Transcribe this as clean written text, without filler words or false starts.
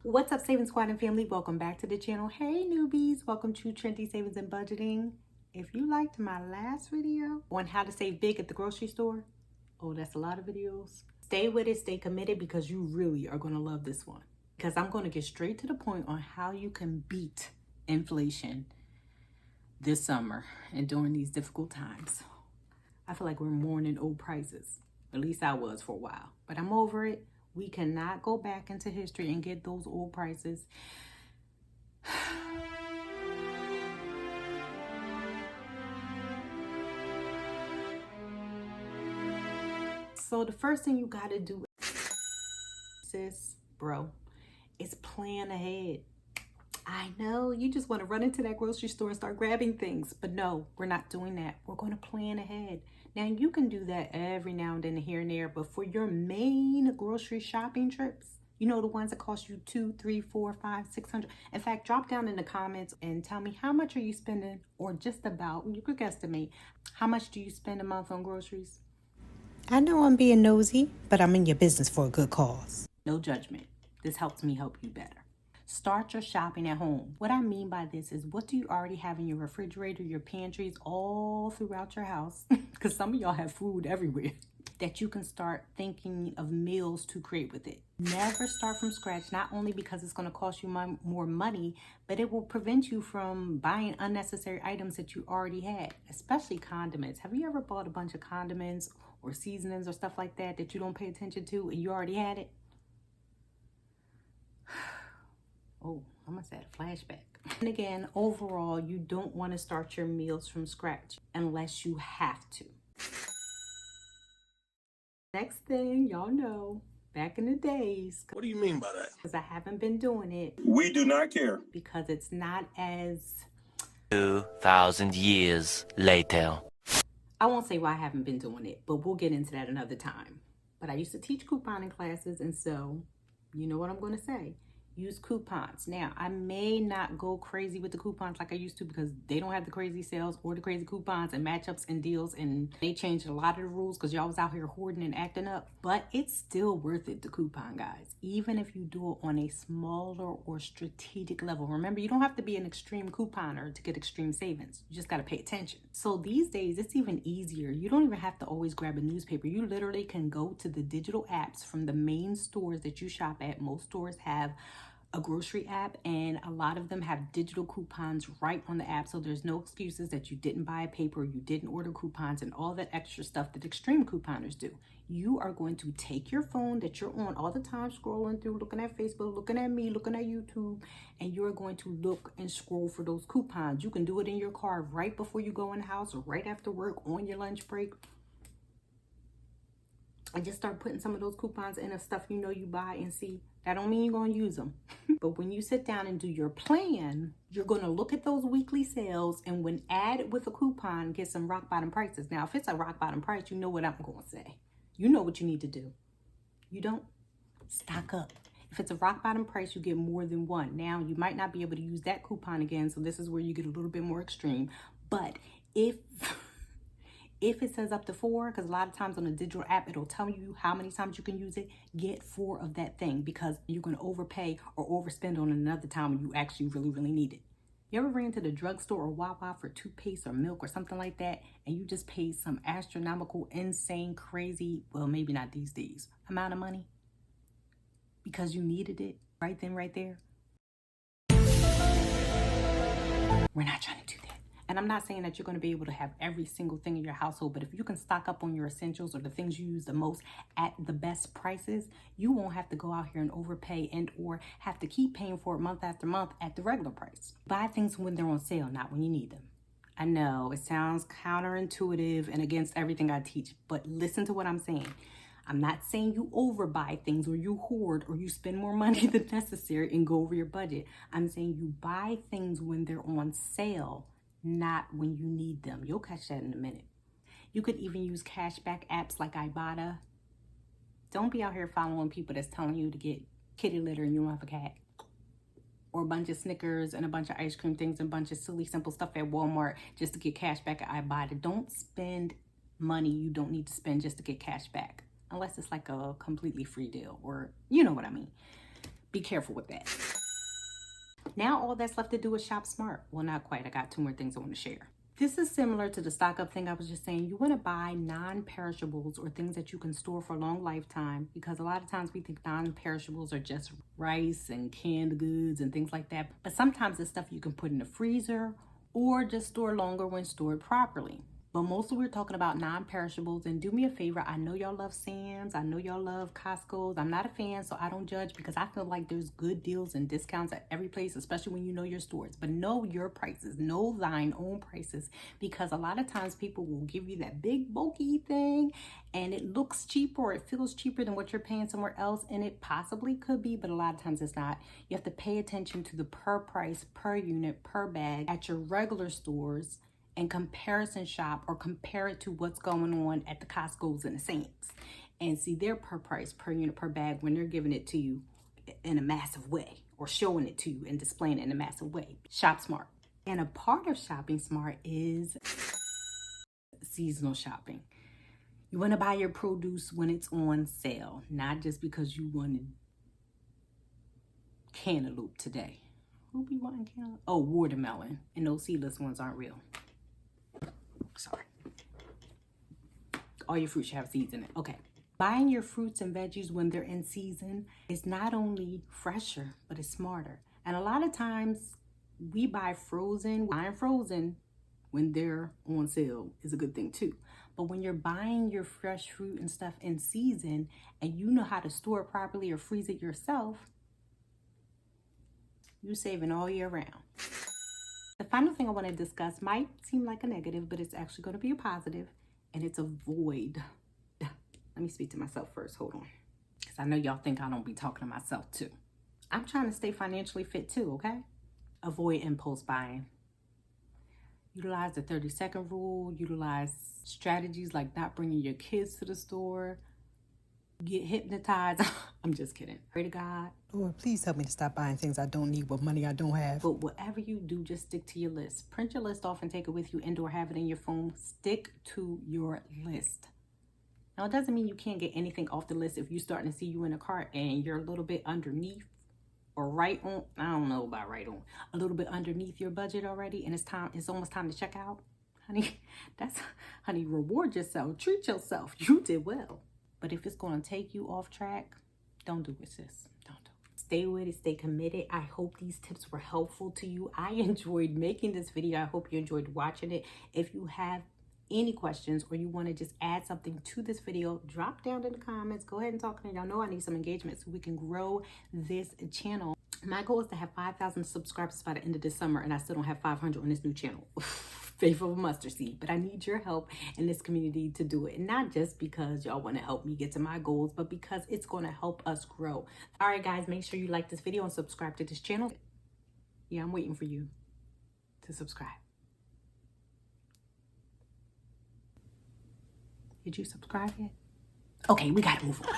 What's up, Savings Squad and family? Welcome back to the channel. Hey newbies, welcome to Trendy Savings and Budgeting. If you liked my last video on how to save big at the grocery store, oh, that's a lot of videos. Stay with it, stay committed, because you really are going to love this one. Because I'm going to get straight to the point on how you can beat inflation this summer and during these difficult times. I feel like we're mourning old prices. At least I was for a while, but I'm over it. We cannot go back into history and get those old prices. So the first thing you got to do, sis, bro, is plan ahead. I know you just want to run into that grocery store and start grabbing things, but no, we're not doing that. We're going to plan ahead. Now, you can do that every now and then, here and there, but for your main grocery shopping trips, you know, the ones that cost you $200, $300, $400, $500, $600. In fact, drop down in the comments and tell me how much are you spending, or just about, you could guesstimate, how much do you spend a month on groceries? I know I'm being nosy, but I'm in your business for a good cause. No judgment. This helps me help you better. Start your shopping at home. What I mean by this is, what do you already have in your refrigerator, your pantries, all throughout your house? Because some of y'all have food everywhere that you can start thinking of meals to create with it. Never start from scratch, not only because it's going to cost you more money, but it will prevent you from buying unnecessary items that you already had, especially condiments. Have you ever bought a bunch of condiments or seasonings or stuff like that that you don't pay attention to and you already had it? Oh, I must have a flashback. And again, overall, you don't want to start your meals from scratch unless you have to. Next thing, y'all know, back in the days. What do you mean by that? Because I haven't been doing it. We do not care. Because it's not as... 2,000 years later. I won't say why I haven't been doing it, but we'll get into that another time. But I used to teach couponing classes, and so you know what I'm going to say. Use coupons. Now, I may not go crazy with the coupons like I used to, because they don't have the crazy sales or the crazy coupons and matchups and deals, and they changed a lot of the rules because y'all was out here hoarding and acting up. But it's still worth it to coupon, guys, even if you do it on a smaller or strategic level. Remember, you don't have to be an extreme couponer to get extreme savings. You just got to pay attention. So these days, it's even easier. You don't even have to always grab a newspaper. You literally can go to the digital apps from the main stores that you shop at. Most stores have a grocery app, and a lot of them have digital coupons right on the app, so there's no excuses that you didn't buy a paper, you didn't order coupons, and all that extra stuff that extreme couponers do. You are going to take your phone that you're on all the time, scrolling through, looking at Facebook, looking at me, looking at YouTube, and you're going to look and scroll for those coupons. You can do it in your car right before you go in the house, or right after work, on your lunch break. And just start putting some of those coupons in of stuff you know you buy, and see. That don't mean you're going to use them. But when you sit down and do your plan, you're going to look at those weekly sales, and when added with a coupon, get some rock bottom prices. Now, if it's a rock bottom price, you know what I'm going to say. You know what you need to do. You don't? Stock up. If it's a rock bottom price, you get more than one. Now, you might not be able to use that coupon again, so this is where you get a little bit more extreme. But if it says up to 4, because a lot of times on a digital app, it'll tell you how many times you can use it, get 4 of that thing, because you're going to overpay or overspend on another time when you actually really need it. You ever ran to the drugstore or Wawa for toothpaste or milk or something like that, and you just paid some astronomical, insane, crazy, well, maybe not these days, amount of money because you needed it right then, right there? We're not trying to do that. And I'm not saying that you're going to be able to have every single thing in your household, but if you can stock up on your essentials or the things you use the most at the best prices, you won't have to go out here and overpay and or have to keep paying for it month after month at the regular price. Buy things when they're on sale, not when you need them. I know it sounds counterintuitive and against everything I teach, but listen to what I'm saying. I'm not saying you overbuy things or you hoard or you spend more money than necessary and go over your budget. I'm saying you buy things when they're on sale, not when you need them. You'll catch that in a minute. You could even use cashback apps like Ibotta. Don't be out here following people that's telling you to get kitty litter and you don't have a cat. Or a bunch of Snickers and a bunch of ice cream things and a bunch of silly, simple stuff at Walmart just to get cash back at Ibotta. Don't spend money you don't need to spend just to get cash back. Unless it's like a completely free deal, or you know what I mean. be careful with that. Now all that's left to do is shop smart. Well, not quite. I got 2 more things I want to share. This is similar to the stock up thing I was just saying. You want to buy non-perishables or things that you can store for a long lifetime, because a lot of times we think non-perishables are just rice and canned goods and things like that. But sometimes it's stuff you can put in the freezer or just store longer when stored properly. But mostly we're talking about non-perishables. And do me a favor, I know y'all love Sam's, I know y'all love Costco's. I'm not a fan, so I don't judge, because I feel like there's good deals and discounts at every place, especially when you know your stores. But know your prices, know thine own prices, because a lot of times people will give you that big bulky thing and it looks cheaper or it feels cheaper than what you're paying somewhere else, and it possibly could be, but a lot of times it's not. You have to pay attention to the per price, per unit, per bag at your regular stores, and comparison shop or compare it to what's going on at the Costco's and the Sam's, and see their per price, per unit, per bag when they're giving it to you in a massive way or showing it to you and displaying it in a massive way. Shop smart. And a part of shopping smart is seasonal shopping. You want to buy your produce when it's on sale, not just because you wanted cantaloupe today. Who be wanting cantaloupe? Oh, watermelon. And those seedless ones aren't real. Sorry. All your fruits should have seeds in it. Okay. Buying your fruits and veggies when they're in season is not only fresher, but it's smarter. And a lot of times we buy frozen. Buying frozen when they're on sale is a good thing too. But when you're buying your fresh fruit and stuff in season and you know how to store it properly or freeze it yourself, you're saving all year round. The final thing I want to discuss might seem like a negative, but it's actually going to be a positive, and it's avoid. Let me speak to myself first. Hold on. Because I know y'all think I don't be talking to myself too. I'm trying to stay financially fit too, okay? Avoid impulse buying. Utilize the 30-second rule. Utilize strategies like not bringing your kids to the store. Get hypnotized. I'm just kidding. Pray to God. Lord, please help me to stop buying things I don't need with money I don't have. But whatever you do, just stick to your list. Print your list off and take it with you and/or have it in your phone. Stick to your list. Now, it doesn't mean you can't get anything off the list if you're starting to see you in a cart and you're a little bit underneath or right on. I don't know about right on. A little bit underneath your budget already, and it's almost time to check out. Honey, reward yourself. Treat yourself. You did well. But if it's going to take you off track, don't do it, sis. Don't do it. Stay with it. Stay committed. I hope these tips were helpful to you. I enjoyed making this video. I hope you enjoyed watching it. If you have any questions or you want to just add something to this video, drop down in the comments. Go ahead and talk to me. Y'all know I need some engagement so we can grow this channel. My goal is to have 5,000 subscribers by the end of this summer, and I still don't have 500 on this new channel. Faith of a mustard seed, but I need your help in this community to do it. And not just because y'all want to help me get to my goals, but because it's going to help us grow. All right, guys, make sure you like this video and subscribe to this channel. Yeah, I'm waiting for you to subscribe. Did you subscribe yet? Okay, we got to move on.